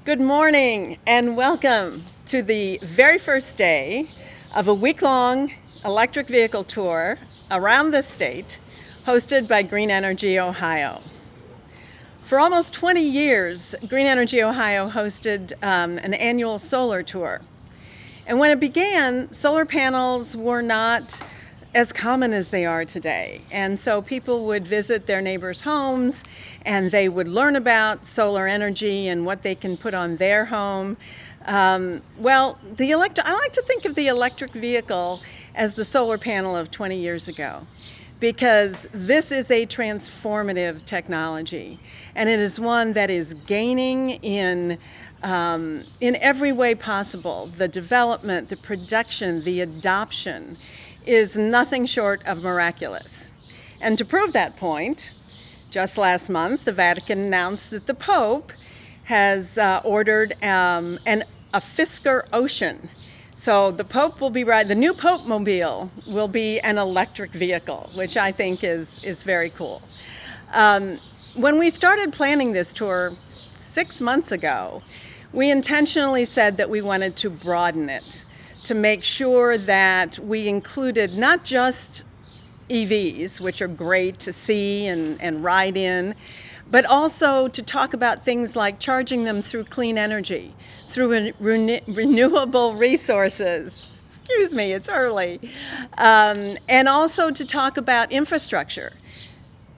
Good morning and welcome to the very first day of a week-long electric vehicle tour around the state hosted by Green Energy Ohio. For almost 20 years, Green Energy Ohio hosted an annual solar tour. And when it began, solar panels were not as common as they are today. And so people would visit their neighbors' homes and they would learn about solar energy and what they can put on their home. I like to think of the electric vehicle as the solar panel of 20 years ago, because this is a transformative technology, and it is one that is gaining in every way possible. The development, the production, the adoption is nothing short of miraculous. And to prove that point, just last month, the Vatican announced that the Pope has ordered a Fisker Ocean. So the Pope will be the new Pope Mobile will be an electric vehicle, which I think is very cool. When we started planning this tour 6 months ago, we intentionally said that we wanted to broaden it, to make sure that we included not just EVs, which are great to see and ride in, but also to talk about things like charging them through clean energy, through renewable resources. Excuse me, it's early. And also to talk about infrastructure.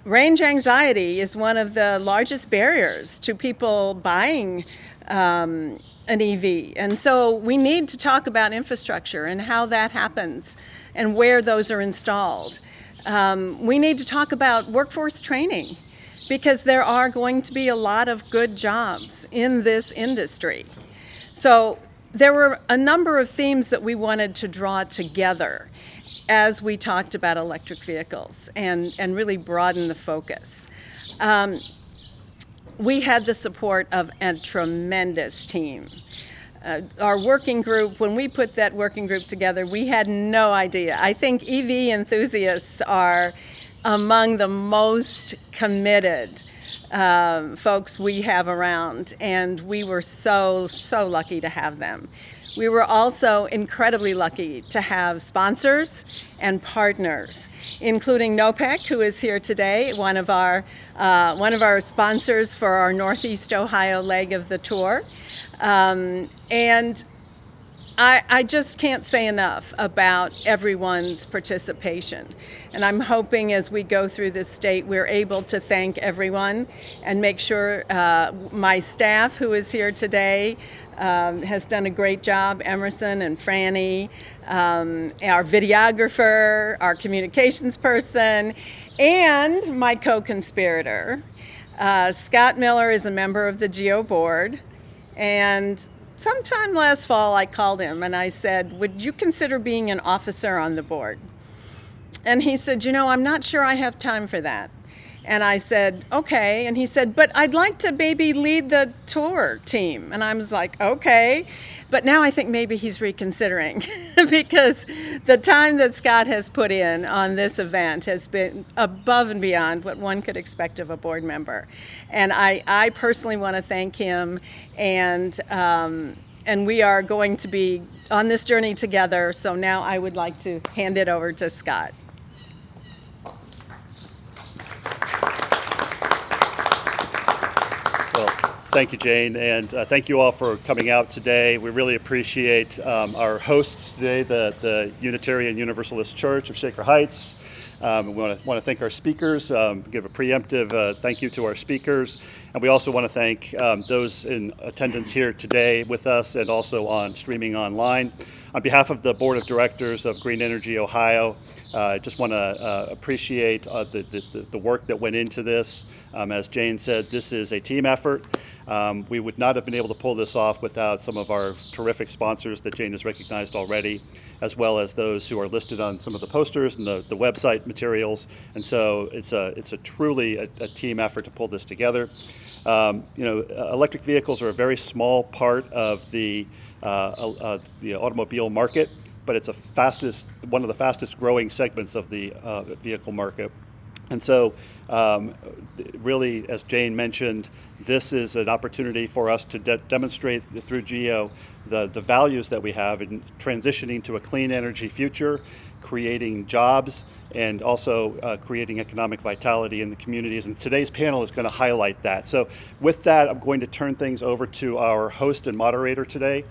Range anxiety is one of the largest barriers to people buying an EV. And so we need to talk about infrastructure and how that happens and where those are installed. We need to talk about workforce training, because there are going to be a lot of good jobs in this industry. So there were a number of themes that we wanted to draw together as we talked about electric vehicles and really broaden the focus. We had the support of a tremendous team. Our working group, when we put that working group together, we had no idea. I think EV enthusiasts are among the most committed folks we have around, and we were so lucky to have them. We were also incredibly lucky to have sponsors and partners, including NOPEC, who is here today, one of our sponsors for our Northeast Ohio leg of the tour. And I just can't say enough about everyone's participation. And I'm hoping as we go through this state, we're able to thank everyone and make sure my staff who is here today has done a great job, Emerson and Franny, our videographer, our communications person, and my co-conspirator. Scott Miller is a member of the GEO board, and sometime last fall I called him and I said, would you consider being an officer on the board? And he said, I'm not sure I have time for that. And I said, okay. And he said, but I'd like to maybe lead the tour team. And I was like, okay. But now I think maybe he's reconsidering because the time that Scott has put in on this event has been above and beyond what one could expect of a board member. And I personally want to thank him, and we are going to be on this journey together. So now I would like to hand it over to Scott. Thank you, Jane, and thank you all for coming out today. We really appreciate our hosts today, the Unitarian Universalist Church of Shaker Heights. We want to thank our speakers, give a preemptive thank you to our speakers, and we also want to thank those in attendance here today with us and also on streaming online. On behalf of the Board of Directors of Green Energy Ohio, I just want to appreciate the work that went into this. As Jane said, this is a team effort. We would not have been able to pull this off without some of our terrific sponsors that Jane has recognized already, as well as those who are listed on some of the posters and the website materials. And so it's a truly a team effort to pull this together. Electric vehicles are a very small part of the automobile market, but it's one of the fastest growing segments of the vehicle market. And so Really, as Jane mentioned, this is an opportunity for us to demonstrate through GEO the values that we have in transitioning to a clean energy future, creating jobs, and also creating economic vitality in the communities. And today's panel is going to highlight that. So with that, I'm going to turn things over to our host and moderator today,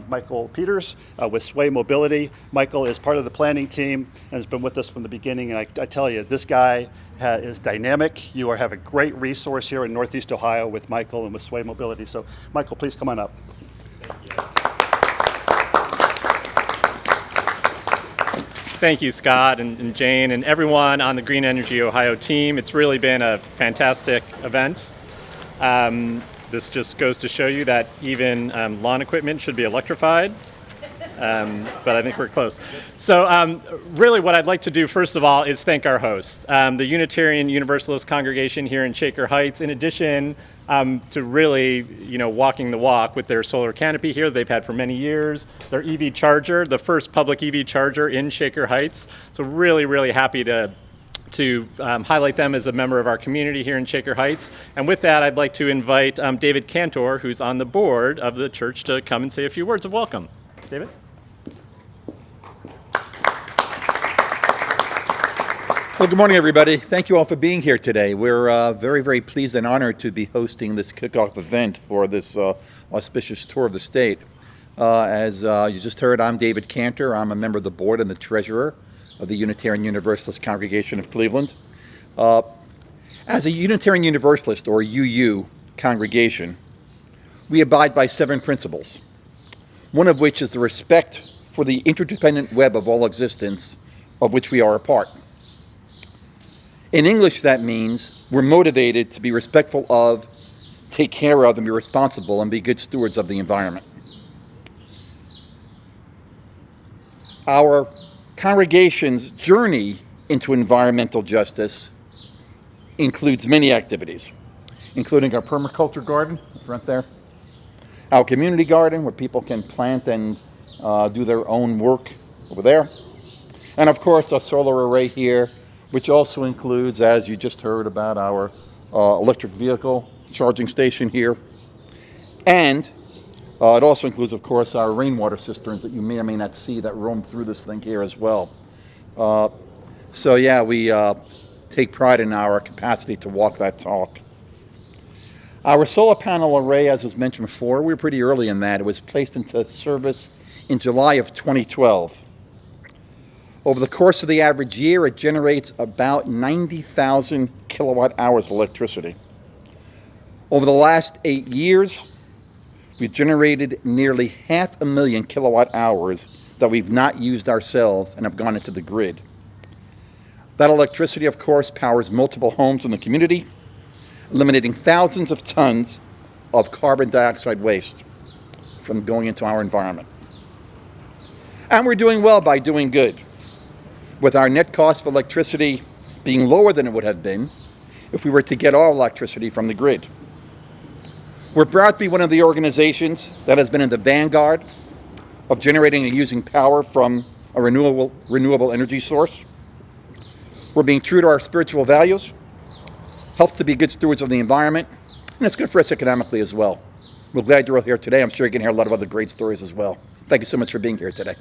Michael Peters with Sway Mobility. Michael is part of the planning team and has been with us from the beginning. And I tell you, this guy is dynamic. You have a great resource here in Northeast Ohio with Michael and with Sway Mobility. So Michael, please come on up. Thank you, Scott and Jane and everyone on the Green Energy Ohio team. It's really been a fantastic event. This just goes to show you that even lawn equipment should be electrified, but I think we're close. So really what I'd like to do first of all is thank our hosts, the Unitarian Universalist congregation here in Shaker Heights, in addition to really, walking the walk with their solar canopy here they've had for many years, their EV charger, the first public EV charger in Shaker Heights. So really, really happy to highlight them as a member of our community here in Shaker Heights. And with that, I'd like to invite David Cantor, who's on the board of the church, to come and say a few words of welcome. David? Well, good morning, everybody. Thank you all for being here today. We're very, very pleased and honored to be hosting this kickoff event for this auspicious tour of the state. As you just heard, I'm David Cantor. I'm a member of the board and the treasurer of the Unitarian Universalist Congregation of Cleveland. As a Unitarian Universalist, or UU, congregation, we abide by 7 principles, one of which is the respect for the interdependent web of all existence of which we are a part. In English, that means we're motivated to be respectful of, take care of, and be responsible and be good stewards of the environment. Our congregation's journey into environmental justice includes many activities, including our permaculture garden, in front there, our community garden, where people can plant and do their own work over there, and of course our solar array here, which also includes, as you just heard, about our electric vehicle charging station here. And it also includes, of course, our rainwater cisterns that you may or may not see that roam through this thing here as well. So yeah, we take pride in our capacity to walk that talk. Our solar panel array, as was mentioned before, we were pretty early in that. It was placed into service in July of 2012. Over the course of the average year, it generates about 90,000 kilowatt hours of electricity. Over the last 8 years, we've generated nearly 500,000 kilowatt hours that we've not used ourselves and have gone into the grid. That electricity, of course, powers multiple homes in the community, eliminating thousands of tons of carbon dioxide waste from going into our environment. And we're doing well by doing good, with our net cost of electricity being lower than it would have been if we were to get our electricity from the grid. We're proud to be one of the organizations that has been in the vanguard of generating and using power from a renewable energy source. We're being true to our spiritual values, helps to be good stewards of the environment, and it's good for us economically as well. We're glad you're all here today. I'm sure you can hear a lot of other great stories as well. Thank you so much for being here today.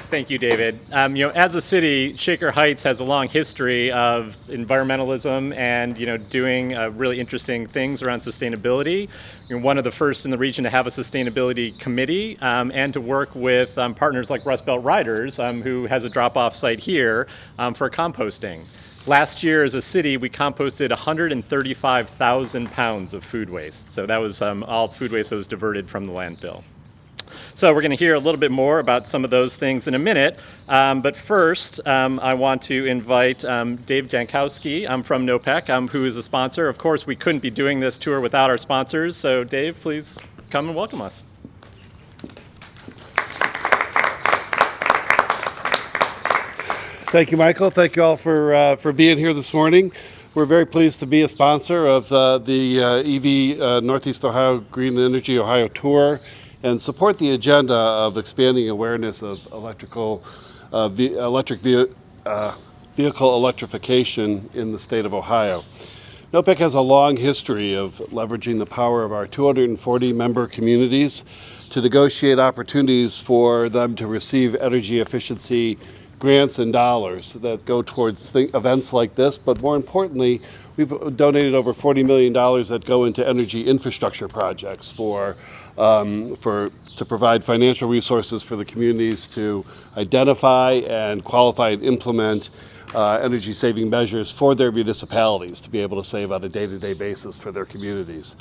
Thank you, David. As a city, Shaker Heights has a long history of environmentalism and doing really interesting things around sustainability. You're one of the first in the region to have a sustainability committee and to work with partners like Rust Belt Riders, who has a drop-off site here for composting. Last year, as a city, we composted 135,000 pounds of food waste. So that was all food waste that was diverted from the landfill. So we're going to hear a little bit more about some of those things in a minute. But first, I want to invite Dave Jankowski from NOPEC, who is a sponsor. Of course, we couldn't be doing this tour without our sponsors. So Dave, please come and welcome us. Thank you, Michael. Thank you all for being here this morning. We're very pleased to be a sponsor of the EV Northeast Ohio Green Energy Ohio Tour and support the agenda of expanding awareness of electrical vehicle electrification in the state of Ohio. NOPEC has a long history of leveraging the power of our 240 member communities to negotiate opportunities for them to receive energy efficiency grants and dollars that go towards events like this, but more importantly, we've donated over $40 million that go into energy infrastructure projects to provide financial resources for the communities to identify and qualify and implement energy saving measures for their municipalities to be able to save on a day-to-day basis for their communities,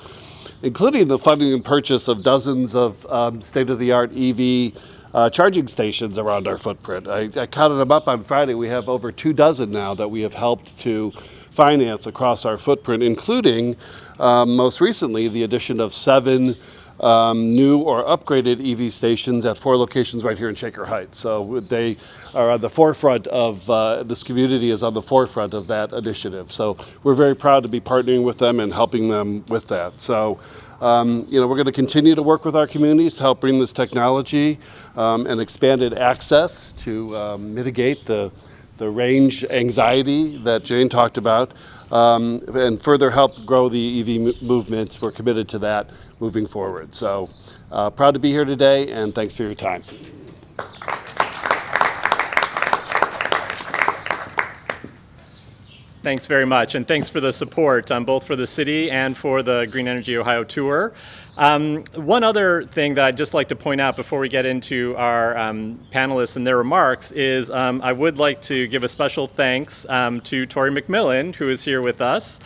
including the funding and purchase of dozens of state-of-the-art EV charging stations around our footprint. I counted them up on Friday. We have over 24 now that we have helped to finance across our footprint, including most recently the addition of 7 new or upgraded EV stations at 4 locations right here in Shaker Heights. So they are on the forefront of, this community is on the forefront of that initiative. So we're very proud to be partnering with them and helping them with that. So, we're going to continue to work with our communities to help bring this technology and expanded access to mitigate the range anxiety that Jane talked about, and further help grow the EV movement. We're committed to that moving forward. So proud to be here today, and thanks for your time. Thanks very much, and thanks for the support, both for the city and for the Green Energy Ohio tour. One other thing that I'd just like to point out before we get into our panelists and their remarks is I would like to give a special thanks to Tori McMillan, who is here with us.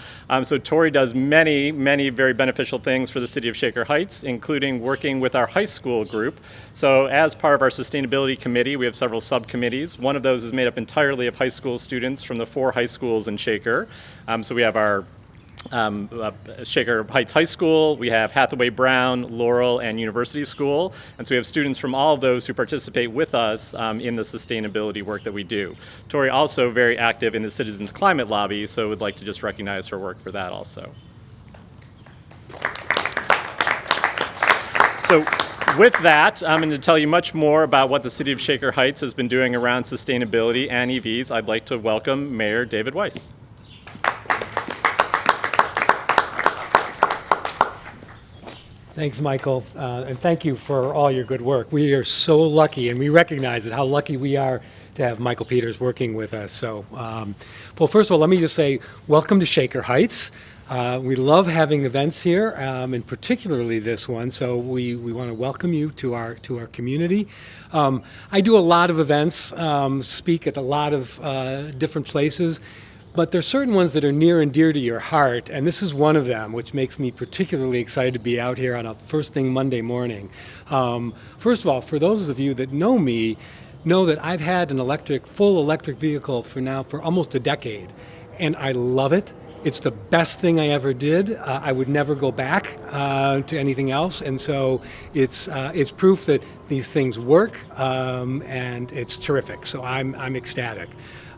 So Tori does many, many very beneficial things for the city of Shaker Heights, including working with our high school group. So as part of our sustainability committee, we have several subcommittees. One of those is made up entirely of high school students from the 4 high schools in Shaker. So we have our Shaker Heights High School, we have Hathaway Brown, Laurel, and University School. And so we have students from all of those who participate with us in the sustainability work that we do. Tori also very active in the Citizens Climate Lobby, so would like to just recognize her work for that also. So with that, I'm going to tell you much more about what the city of Shaker Heights has been doing around sustainability and EVs. I'd like to welcome Mayor David Weiss. Thanks, Michael, and thank you for all your good work. We are so lucky, and we recognize it, how lucky we are to have Michael Peters working with us. So, well, first of all, let me just say welcome to Shaker Heights. We love having events here, and particularly this one, so we want to welcome you to our community. I do a lot of events, speak at a lot of different places, but there's certain ones that are near and dear to your heart, and this is one of them, which makes me particularly excited to be out here on a first thing Monday morning. First of all, for those of you that know me, know that I've had an full electric vehicle for almost a decade, and I love it. It's the best thing I ever did. I would never go back to anything else, and so it's proof that these things work, and it's terrific. So I'm ecstatic.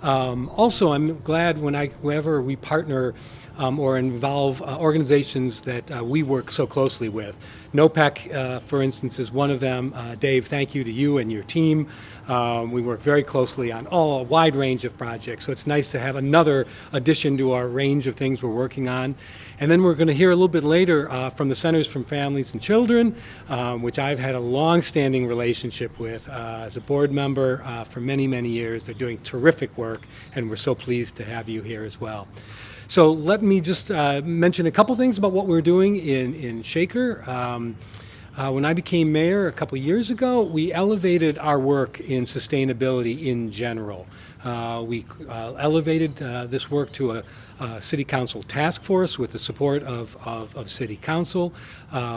Also, I'm glad whenever we partner or involve organizations that we work so closely with. NOPEC, for instance, is one of them. Dave, thank you to you and your team. We work very closely on a wide range of projects, so it's nice to have another addition to our range of things we're working on. And then we're going to hear a little bit later from the Centers for Families and Children, which I've had a long-standing relationship with as a board member for many, many years. They're doing terrific work, and we're so pleased to have you here as well. So let me just mention a couple things about what we're doing in Shaker. When I became mayor a couple years ago, we elevated our work in sustainability in general. We elevated this work to a city council task force with the support of city council.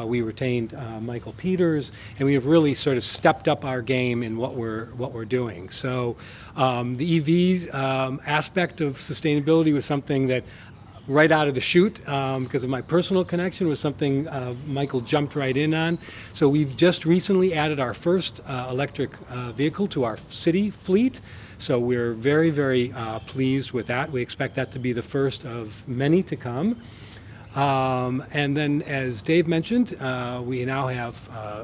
We retained Michael Peters, and we have really sort of stepped up our game in what we're doing. So the EVs aspect of sustainability was something that right out of the chute, because of my personal connection, was something Michael jumped right in on. So we've just recently added our first electric vehicle to our city fleet. So we're very, very pleased with that. We expect that to be the first of many to come. And then, as Dave mentioned, we now have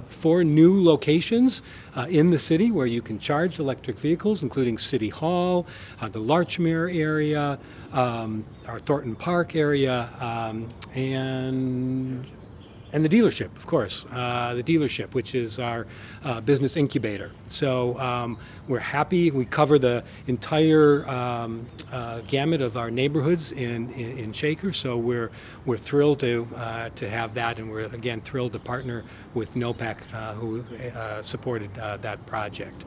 4 new locations in the city where you can charge electric vehicles, including City Hall, the Larchmere area, our Thornton Park area, and the dealership, of course, the dealership, which is our business incubator. So we're happy. We cover the entire gamut of our neighborhoods in Shaker. So we're thrilled to have that, and we're again thrilled to partner with NOPEC, who supported that project.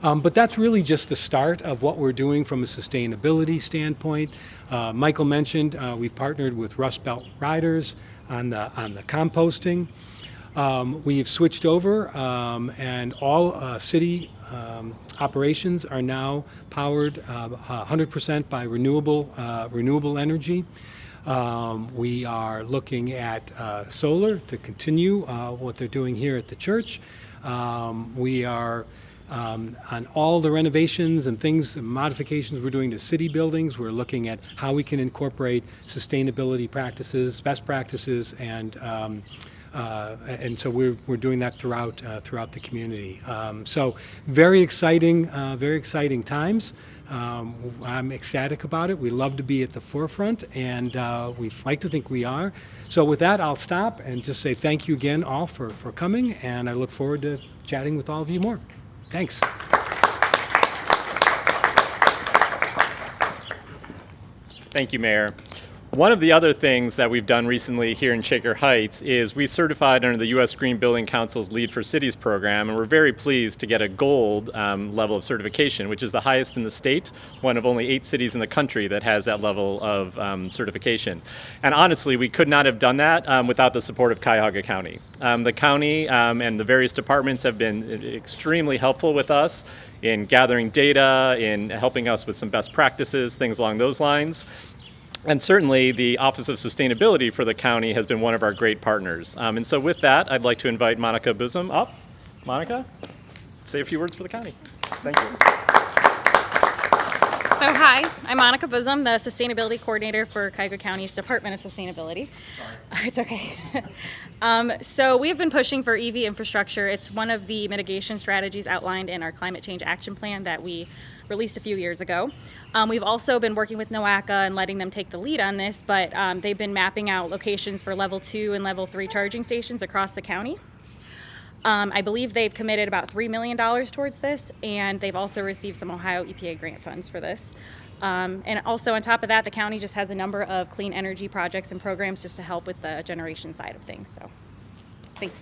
But that's really just the start of what we're doing from a sustainability standpoint. Michael mentioned we've partnered with Rust Belt Riders on the composting. We've switched over, and all city operations are now powered 100% by renewable energy. We are looking at solar to continue what they're doing here at the church. We are on all the renovations and things, modifications we're doing to city buildings. We're looking at how we can incorporate sustainability practices, best practices, and so we're doing that throughout the community. So very exciting times. I'm ecstatic about it. We love to be at the forefront, and we like to think we are. So with that, I'll stop and just say thank you again all for coming, and I look forward to chatting with all of you more. Thanks. Thank you, Mayor. One of the other things that we've done recently here in Shaker Heights is we certified under the U.S. Green Building Council's Lead for Cities program, and we're very pleased to get a gold level of certification, which is the highest in the state, one of only 8 cities in the country that has that level of certification. And honestly, we could not have done that without the support of Cuyahoga County. The county and the various departments have been extremely helpful with us in gathering data, in helping us with some best practices, things along those lines. And certainly the Office of Sustainability for the county has been one of our great partners. And so with that, I'd like to invite Monica Bosom up. Monica, say a few words for the county. Thank you. So hi, I'm Monica Bosom, the Sustainability Coordinator for Cuyahoga County's Department of Sustainability. Sorry. It's okay. So we have been pushing for EV infrastructure. It's one of the mitigation strategies outlined in our Climate Change Action Plan that we released a few years ago. We've also been working with NOACA and letting them take the lead on this, but they've been mapping out locations for level 2 and level 3 charging stations across the county. I believe they've committed about $3 million towards this, and they've also received some Ohio EPA grant funds for this. And also on top of that, the county just has a number of clean energy projects and programs just to help with the generation side of things. So, thanks.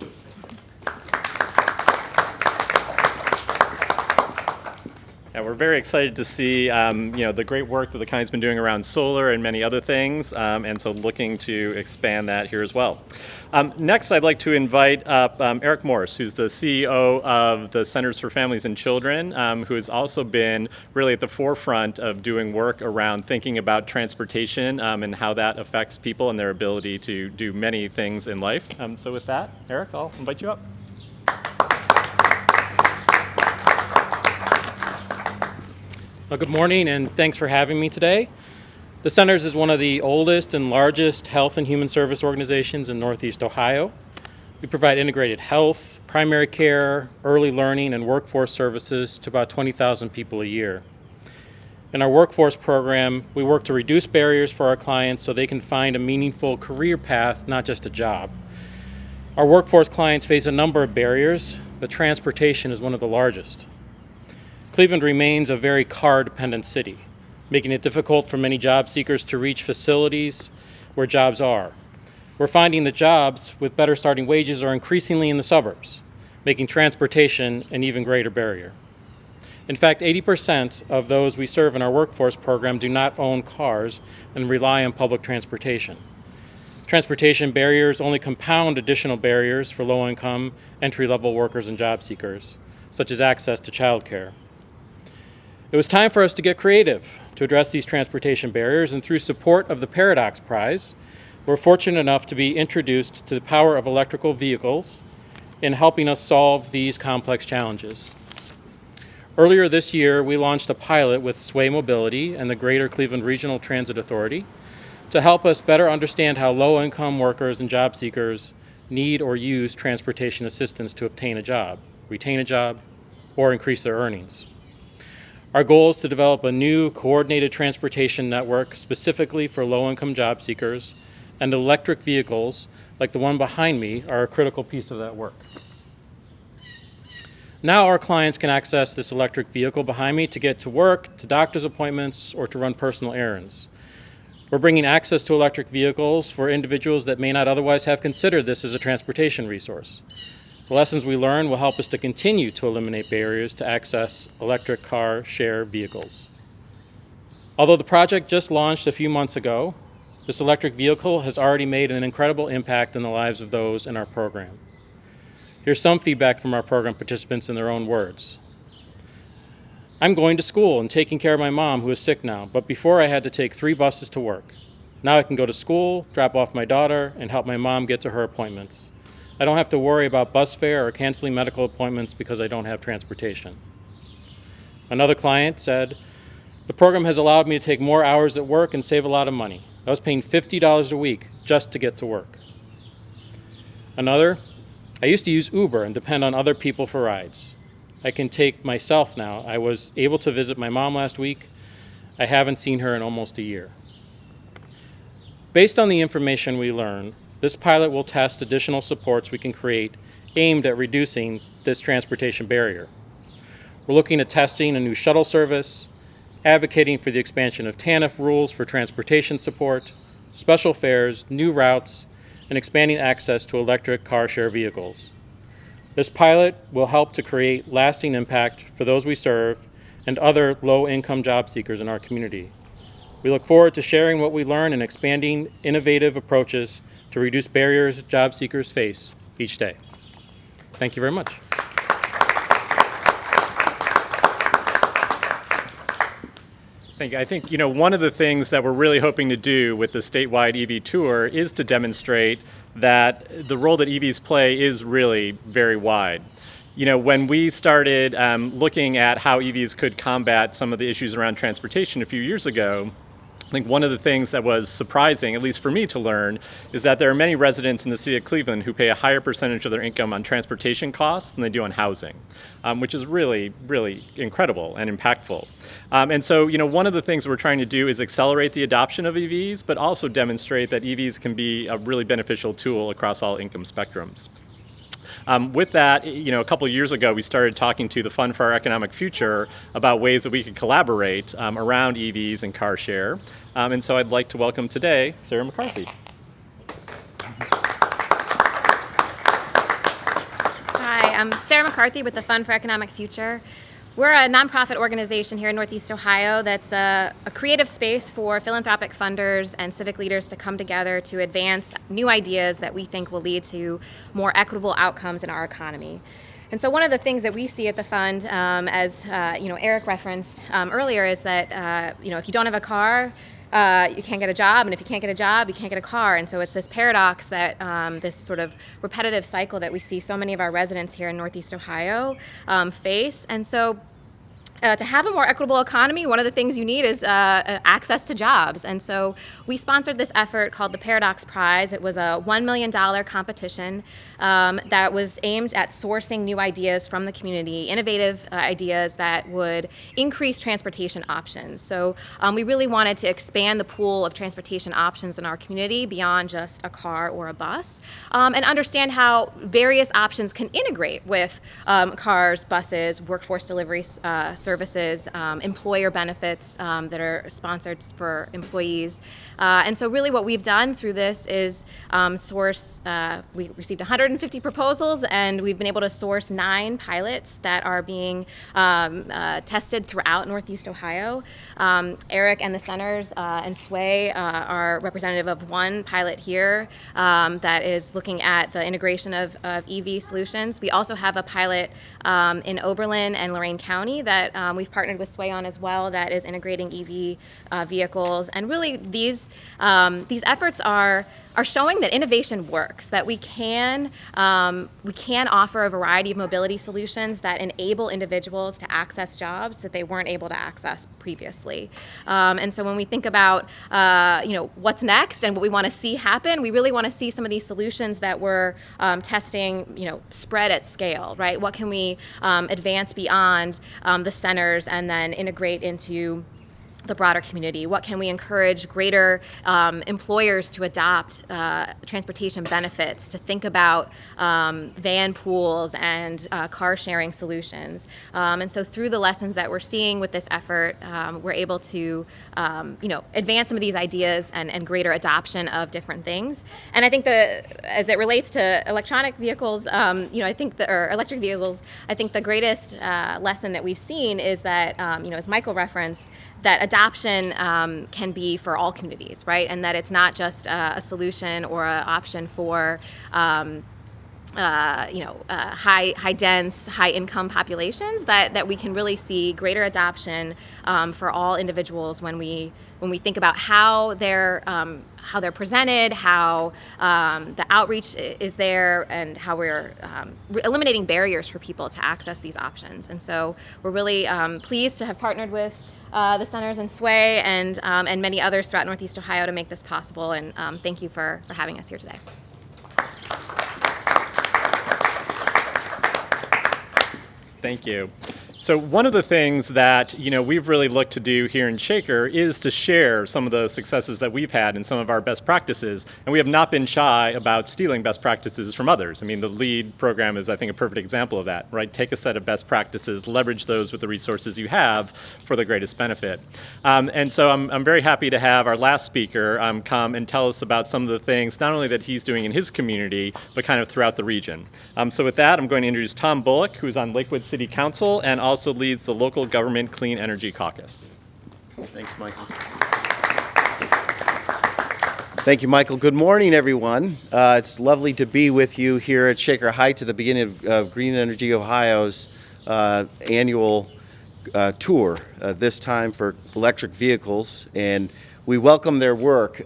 Yeah, we're very excited to see the great work that the county's been doing around solar and many other things, and so looking to expand that here as well. Next, I'd like to invite up Eric Morse, who's the CEO of the Centers for Families and Children, who has also been really at the forefront of doing work around thinking about transportation and how that affects people and their ability to do many things in life. So with that, Eric, I'll invite you up. Well, good morning, and thanks for having me today. The Centers is one of the oldest and largest health and human service organizations in Northeast Ohio. We provide integrated health, primary care, early learning, and workforce services to about 20,000 people a year. In our workforce program, we work to reduce barriers for our clients so they can find a meaningful career path, not just a job. Our workforce clients face a number of barriers, but transportation is one of the largest. Cleveland remains a very car-dependent city, making it difficult for many job seekers to reach facilities where jobs are. We're finding that jobs with better starting wages are increasingly in the suburbs, making transportation an even greater barrier. In fact, 80% of those we serve in our workforce program do not own cars and rely on public transportation. Transportation barriers only compound additional barriers for low-income, entry-level workers and job seekers, such as access to childcare. It was time for us to get creative to address these transportation barriers, and through support of the Paradox Prize, we're fortunate enough to be introduced to the power of electrical vehicles in helping us solve these complex challenges. Earlier this year, we launched a pilot with Sway Mobility and the Greater Cleveland Regional Transit Authority to help us better understand how low-income workers and job seekers need or use transportation assistance to obtain a job, retain a job, or increase their earnings. Our goal is to develop a new coordinated transportation network specifically for low-income job seekers, and electric vehicles, like the one behind me, are a critical piece of that work. Now our clients can access this electric vehicle behind me to get to work, to doctor's appointments, or to run personal errands. We're bringing access to electric vehicles for individuals that may not otherwise have considered this as a transportation resource. The lessons we learn will help us to continue to eliminate barriers to access electric car share vehicles. Although the project just launched a few months ago, this electric vehicle has already made an incredible impact in the lives of those in our program. Here's some feedback from our program participants in their own words. I'm going to school and taking care of my mom who is sick now, but before I had to take 3 buses to work. Now I can go to school, drop off my daughter, and help my mom get to her appointments. I don't have to worry about bus fare or canceling medical appointments because I don't have transportation. Another client said, the program has allowed me to take more hours at work and save a lot of money. I was paying $50 a week just to get to work. Another, I used to use Uber and depend on other people for rides. I can take myself now. I was able to visit my mom last week. I haven't seen her in almost a year. Based on the information we learn, this pilot will test additional supports we can create aimed at reducing this transportation barrier. We're looking at testing a new shuttle service, advocating for the expansion of TANF rules for transportation support, special fares, new routes, and expanding access to electric car share vehicles. This pilot will help to create lasting impact for those we serve and other low-income job seekers in our community. We look forward to sharing what we learn and expanding innovative approaches to reduce barriers job seekers face each day. Thank you very much. Thank you. I think, one of the things that we're really hoping to do with the statewide EV tour is to demonstrate that the role that EVs play is really very wide. When we started looking at how EVs could combat some of the issues around transportation a few years ago, I think one of the things that was surprising, at least for me to learn, is that there are many residents in the city of Cleveland who pay a higher percentage of their income on transportation costs than they do on housing, which is really, really incredible and impactful. And so, one of the things we're trying to do is accelerate the adoption of EVs, but also demonstrate that EVs can be a really beneficial tool across all income spectrums. With that, a couple of years ago, we started talking to the Fund for Our Economic Future about ways that we could collaborate around EVs and car share. And so I'd like to welcome today Sarah McCarthy. Hi, I'm Sarah McCarthy with the Fund for Economic Future. We're a nonprofit organization here in Northeast Ohio that's a creative space for philanthropic funders and civic leaders to come together to advance new ideas that we think will lead to more equitable outcomes in our economy. And so one of the things that we see at the fund, as Eric referenced earlier, is that if you don't have a car, you can't get a job, and if you can't get a job, you can't get a car. And so it's this paradox that this sort of repetitive cycle that we see so many of our residents here in Northeast Ohio face. And so to have a more equitable economy, one of the things you need is access to jobs. And so we sponsored this effort called the Paradox Prize. It was a $1 million competition that was aimed at sourcing new ideas from the community, innovative ideas that would increase transportation options. So we really wanted to expand the pool of transportation options in our community beyond just a car or a bus, and understand how various options can integrate with cars, buses, workforce delivery services, employer benefits that are sponsored for employees. And so really what we've done through this is we received 150 proposals, and we've been able to source 9 pilots that are being tested throughout Northeast Ohio. Eric and the centers and Sway are representative of one pilot here that is looking at the integration of EV solutions. We also have a pilot in Oberlin and Lorain County that we've partnered with Sway on as well, that is integrating EV vehicles. And really these efforts are are showing that innovation works, that we can offer a variety of mobility solutions that enable individuals to access jobs that they weren't able to access previously. And so when we think about what's next and what we want to see happen, we really want to see some of these solutions that we're testing, spread at scale, right? What can we advance beyond the centers and then integrate into the broader community? What can we encourage greater employers to adopt transportation benefits, to think about van pools and car sharing solutions? And so through the lessons that we're seeing with this effort, we're able to advance some of these ideas and greater adoption of different things. And I think as it relates to electronic vehicles, or electric vehicles, I think the greatest lesson that we've seen is that, as Michael referenced, that adoption can be for all communities, right? And that it's not just a solution or an option for high dense, high income populations, that we can really see greater adoption for all individuals when we think about how they're presented, how the outreach is there, and how we're eliminating barriers for people to access these options. And so we're really pleased to have partnered with the centers in Sway and many others throughout Northeast Ohio to make this possible. And thank you for having us here today. Thank you. So one of the things that we've really looked to do here in Shaker is to share some of the successes that we've had and some of our best practices, and we have not been shy about stealing best practices from others. I mean, the LEAD program is, I think, a perfect example of that, right? Take a set of best practices, leverage those with the resources you have for the greatest benefit. And so I'm very happy to have our last speaker come and tell us about some of the things, not only that he's doing in his community, but kind of throughout the region. So with that, I'm going to introduce Tom Bullock, who's on Lakewood City Council and also leads the local government clean energy caucus. Thanks, Michael. Thank you, Michael. Good morning, everyone. It's lovely to be with you here at Shaker Heights at the beginning of Green Energy Ohio's annual tour, this time for electric vehicles, and we welcome their work.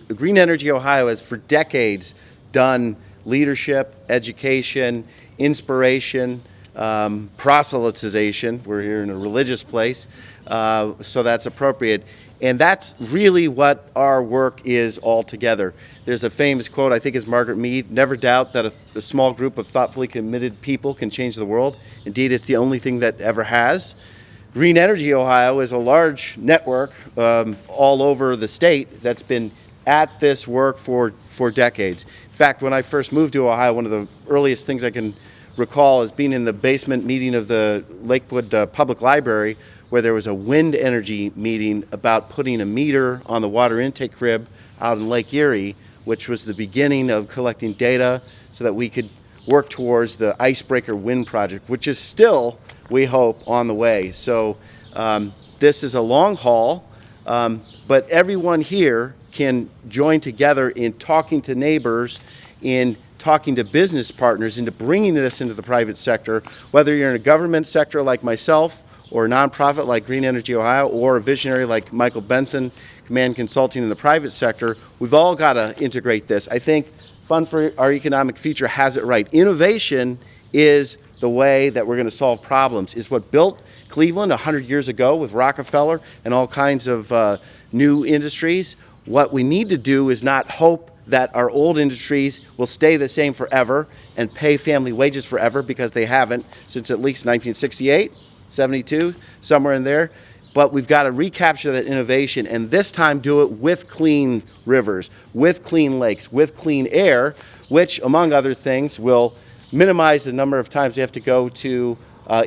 Green Energy Ohio has for decades done leadership, education, inspiration, proselytization. We're here in a religious place, so that's appropriate. And that's really what our work is all together. There's a famous quote, I think it's Margaret Mead, never doubt that a small group of thoughtfully committed people can change the world. Indeed, it's the only thing that ever has. Green Energy Ohio is a large network all over the state that's been at this work for decades. In fact, when I first moved to Ohio, one of the earliest things I can recall is being in the basement meeting of the Lakewood Public Library, where there was a wind energy meeting about putting a meter on the water intake crib out in Lake Erie, which was the beginning of collecting data so that we could work towards the Icebreaker Wind Project, which is still, we hope, on the way. So this is a long haul, but everyone here can join together in talking to neighbors, in talking to business partners, into bringing this into the private sector, whether you're in a government sector like myself, or a nonprofit like Green Energy Ohio, or a visionary like Michael Benson, Command Consulting in the private sector. We've all got to integrate this. I think Fund for Our Economic Future has it right. Innovation is the way that we're going to solve problems. It's what built Cleveland 100 years ago with Rockefeller and all kinds of new industries. What we need to do is not hope that our old industries will stay the same forever and pay family wages forever, because they haven't since at least 1968, 72, somewhere in there. But we've got to recapture that innovation, and this time do it with clean rivers, with clean lakes, with clean air, which, among other things, will minimize the number of times they have to go to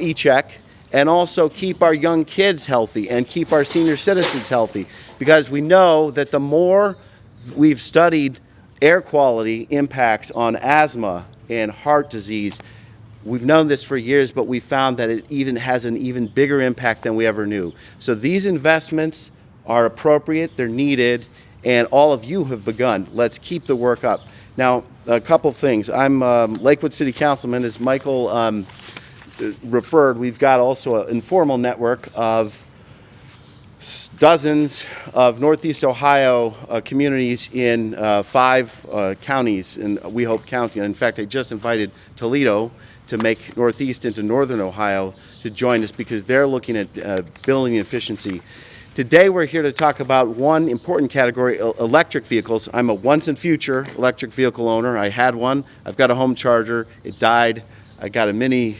e-check, and also keep our young kids healthy and keep our senior citizens healthy. Because we know that the more we've studied air quality impacts on asthma and heart disease, we've known this for years, but we found that it even has an even bigger impact than we ever knew. So these investments are appropriate, they're needed, and all of you have begun. Let's keep the work up. Now, a couple things. I'm Lakewood City Councilman, as Michael referred. We've got also an informal network of dozens of Northeast Ohio communities in 5 counties in Wehope County. In fact, I just invited Toledo to make Northeast into Northern Ohio to join us because they're looking at building efficiency. Today we're here to talk about one important category, electric vehicles. I'm a once and future electric vehicle owner. I had one. I've got a home charger. It died. I got a mini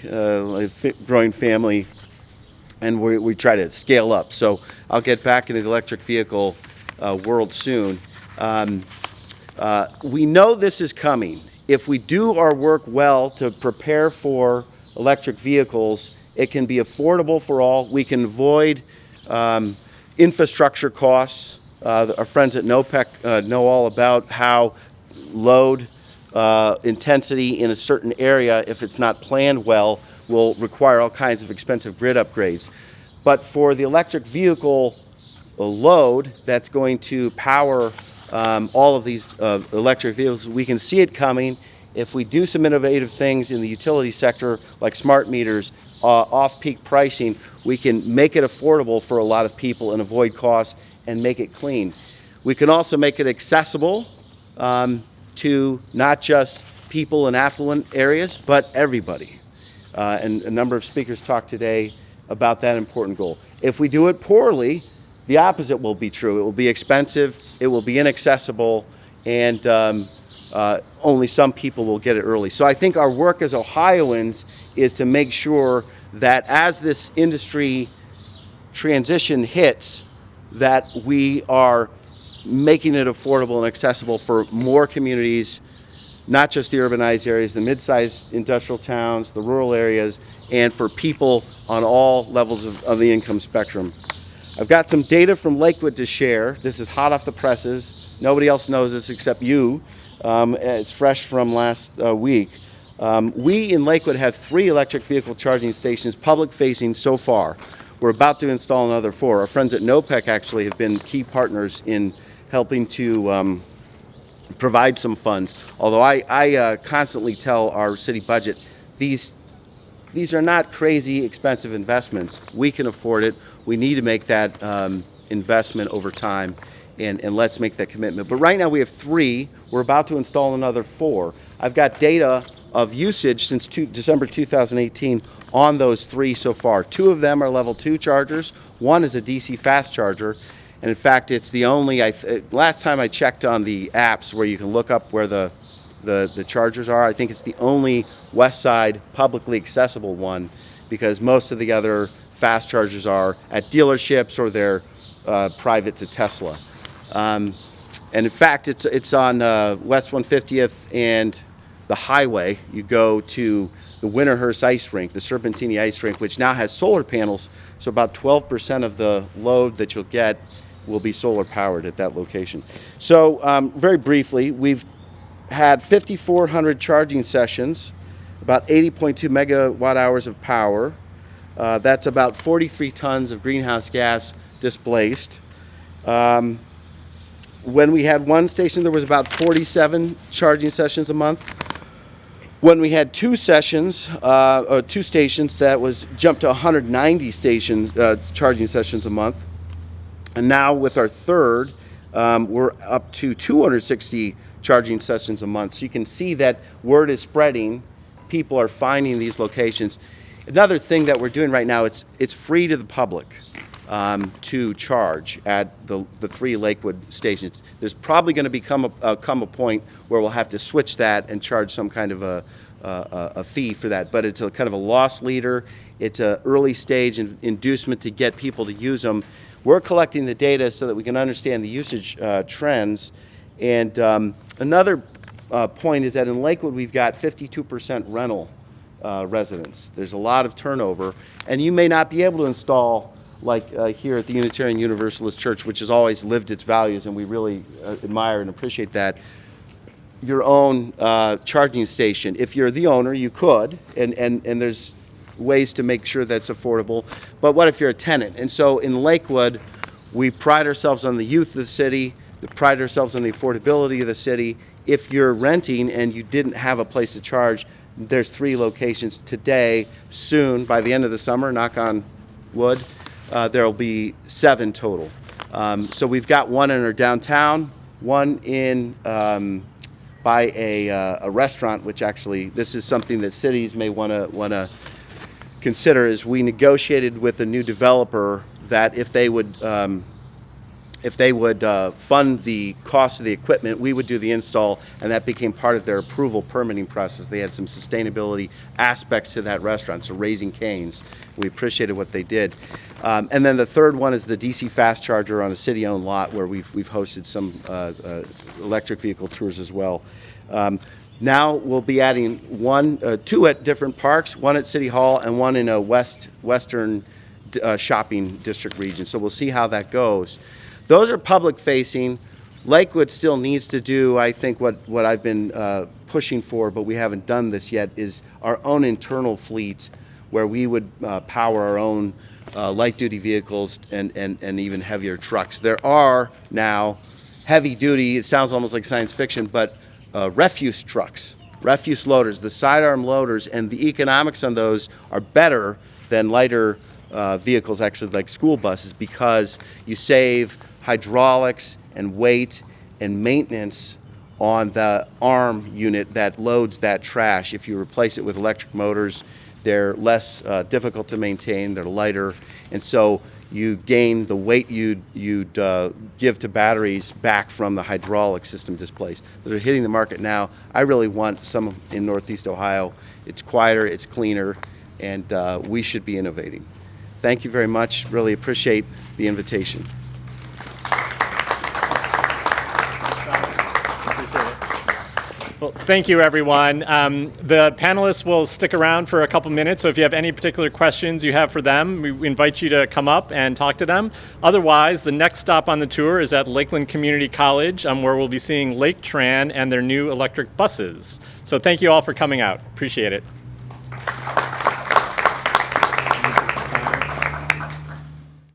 growing family, and we try to scale up. So I'll get back into the electric vehicle world soon. We know this is coming. If we do our work well to prepare for electric vehicles, it can be affordable for all. We can avoid infrastructure costs. Our friends at NOPEC know all about how load intensity in a certain area, if it's not planned well, will require all kinds of expensive grid upgrades. But for the electric vehicle load that's going to power all of these electric vehicles, we can see it coming. If we do some innovative things in the utility sector, like smart meters, off-peak pricing, we can make it affordable for a lot of people and avoid costs and make it clean. We can also make it accessible to not just people in affluent areas, but everybody. And a number of speakers talked today about that important goal. If we do it poorly, the opposite will be true. It will be expensive, it will be inaccessible, and only some people will get it early. So I think our work as Ohioans is to make sure that as this industry transition hits, that we are making it affordable and accessible for more communities, not just the urbanized areas, the mid-sized industrial towns, the rural areas, and for people on all levels of the income spectrum. I've got some data from Lakewood to share. This is hot off the presses. Nobody else knows this except you. It's fresh from last week. We in Lakewood have 3 electric vehicle charging stations public-facing so far. We're about to install another 4. Our friends at NOPEC actually have been key partners in helping to provide some funds. Although I constantly tell our city budget, these are not crazy expensive investments. We can afford it. We need to make that investment over time, and let's make that commitment. But right now we have 3. We're about to install another 4. I've got data of usage since December 2018 on those 3 so far. 2 of them are level 2 chargers. 1 is a DC fast charger. And in fact, it's the only, last time I checked on the apps where you can look up where the chargers are, I think it's the only west side publicly accessible one, because most of the other fast chargers are at dealerships or they're private to Tesla. And in fact, it's on West 150th and the highway. You go to the Winterhurst ice rink, the Serpentini ice rink, which now has solar panels, so about 12% of the load that you'll get will be solar powered at that location. So very briefly, we've had 5,400 charging sessions, about 80.2 megawatt hours of power. That's about 43 tons of greenhouse gas displaced. When we had one station, there was about 47 charging sessions a month. When we had 2 sessions, or 2 stations, that was jumped to 190 charging sessions a month. And now with our 3rd, we're up to 260 charging sessions a month. So you can see that word is spreading. People are finding these locations. Another thing that we're doing right now, it's free to the public to charge at the 3 Lakewood stations. There's probably going to come a point where we'll have to switch that and charge some kind of a fee for that. But it's a kind of a loss leader. It's an early stage inducement to get people to use them. We're collecting the data so that we can understand the usage trends. And another point is that in Lakewood we've got 52% rental residents. There's a lot of turnover, and you may not be able to install, like here at the Unitarian Universalist Church, which has always lived its values, and we really admire and appreciate that, your own charging station. If you're the owner, you could, and there's ways to make sure that's affordable. But what if you're a tenant? And so in Lakewood, we pride ourselves on the youth of the city, we pride ourselves on the affordability of the city. If you're renting and you didn't have a place to charge, there's 3 locations today. Soon, by the end of the summer, knock on wood, there'll be 7 total. So we've got one in our downtown, one in by a restaurant, which actually this is something that cities may want to consider. Is we negotiated with a new developer that if they would fund the cost of the equipment, we would do the install, and that became part of their approval permitting process. They had some sustainability aspects to that restaurant, so Raising Cane's. We appreciated what they did. And then the third one is the DC fast charger on a city-owned lot where we've hosted some electric vehicle tours as well. Now we'll be adding 2 at different parks, one at City Hall and one in a western shopping district region. So we'll see how that goes. Those are public facing. Lakewood still needs to do, I think, what I've been pushing for, but we haven't done this yet, is our own internal fleet where we would power our own light-duty vehicles and even heavier trucks. There are now heavy-duty, it sounds almost like science fiction, but refuse trucks, refuse loaders, the sidearm loaders, and the economics on those are better than lighter vehicles, actually like school buses, because you save hydraulics and weight and maintenance on the arm unit that loads that trash. If you replace it with electric motors, they're less difficult to maintain, they're lighter, and so you gain the weight you'd give to batteries back from the hydraulic system displaced. Those are hitting the market now. I really want some in Northeast Ohio. It's quieter, it's cleaner, and we should be innovating. Thank you very much. Really appreciate the invitation. Well, thank you, everyone. The panelists will stick around for a couple minutes, so if you have any particular questions you have for them, we invite you to come up and talk to them. Otherwise, the next stop on the tour is at Lakeland Community College, where we'll be seeing Lake Tran and their new electric buses. So thank you all for coming out. Appreciate it.